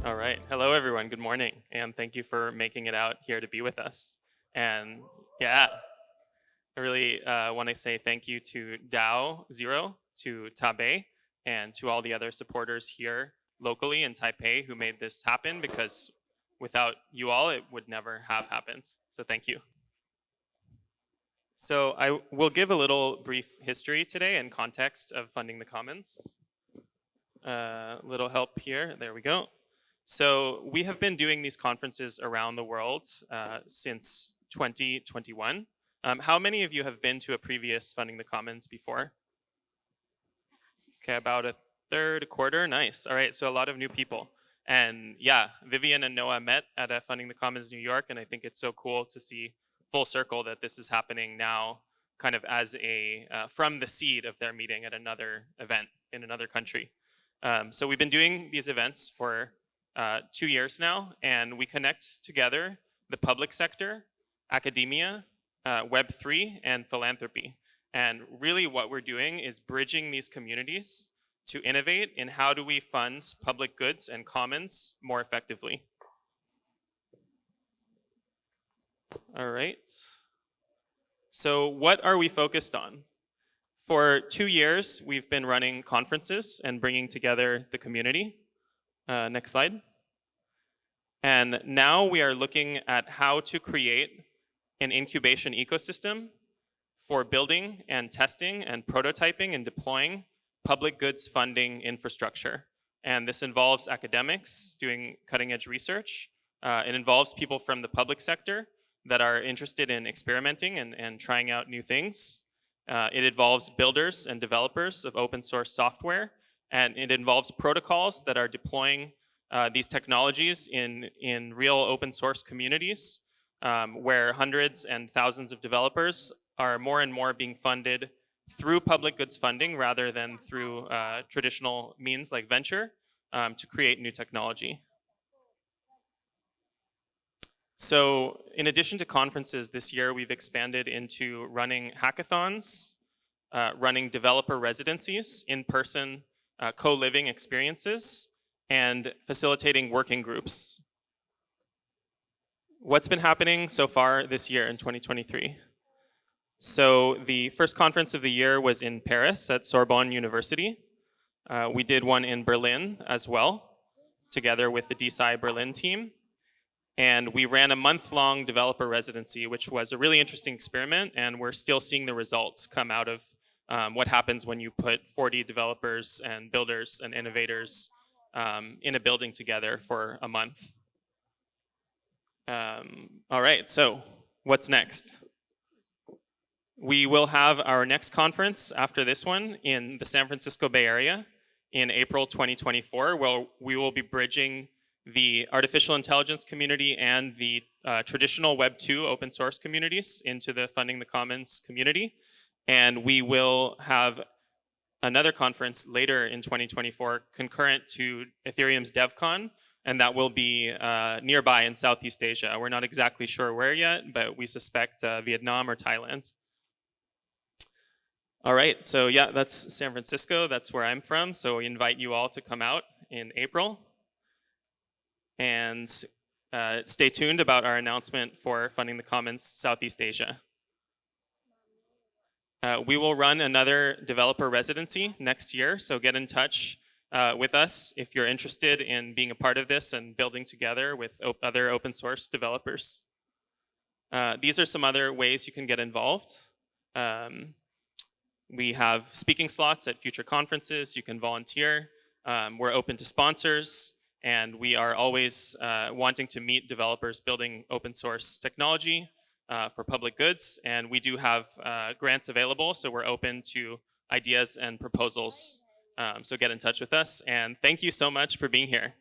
All right. Hello, everyone. Good morning. And thank you for making it out here to be with us. And yeah, I really want to say thank you to DAO Zero, to Taipei, and to all the other supporters here locally in Taipei who made this happen, because without you all, it would never have happened. So thank you. So I will give a little brief history today and context of funding the Commons. Little help here. There we go. So we have been doing these conferences around the world since 2021. How many of you have been to a previous Funding the Commons before? Okay, about a third, a quarter. Nice. All right, so a lot of new people. And yeah, Vivian and Noah met at a Funding the Commons New York, and I think it's so cool to see full circle that this is happening now, kind of as a from the seed of their meeting at another event in another country. So we've been doing these events for 2 years now, and we connect together the public sector, academia, Web3, and philanthropy. And really what we're doing is bridging these communities to innovate in how do we fund public goods and commons more effectively. All right. So what are we focused on? For 2 years, we've been running conferences and bringing together the community. Next slide. And now we are looking at how to create an incubation ecosystem for building and testing and prototyping and deploying public goods funding infrastructure. And this involves academics doing cutting edge research. It involves people from the public sector that are interested in experimenting and trying out new things. It involves builders and developers of open source software, and it involves protocols that are deploying these technologies in real open source communities where hundreds and thousands of developers are more and more being funded through public goods funding rather than through traditional means like venture to create new technology. So in addition to conferences this year, we've expanded into running hackathons, running developer residencies, in-person co-living experiences, and facilitating working groups. What's been happening so far this year in 2023? So the first conference of the year was in Paris at Sorbonne University. We did one in Berlin as well, together with the DeSci Berlin team. And we ran a month-long developer residency, which was a really interesting experiment, and we're still seeing the results come out of what happens when you put 40 developers and builders and innovators in a building together for a month. All right, so what's next? We will have our next conference after this one in the San Francisco Bay Area in April 2024, where we will be bridging the artificial intelligence community and the traditional Web2 open source communities into the Funding the Commons community. And we will have another conference later in 2024 concurrent to Ethereum's DevCon, and that will be nearby in Southeast Asia. We're not exactly sure where yet, but we suspect Vietnam or Thailand. All right, so yeah, that's San Francisco. That's where I'm from. So we invite you all to come out in April. And stay tuned about our announcement for Funding the Commons Southeast Asia. We will run another developer residency next year, so get in touch with us if you're interested in being a part of this and building together with other open source developers. These are some other ways you can get involved. We have speaking slots at future conferences. You can volunteer. We're open to sponsors. And we are always wanting to meet developers building open source technology for public goods. And we do have grants available, so we're open to ideas and proposals. So get in touch with us. And thank you so much for being here.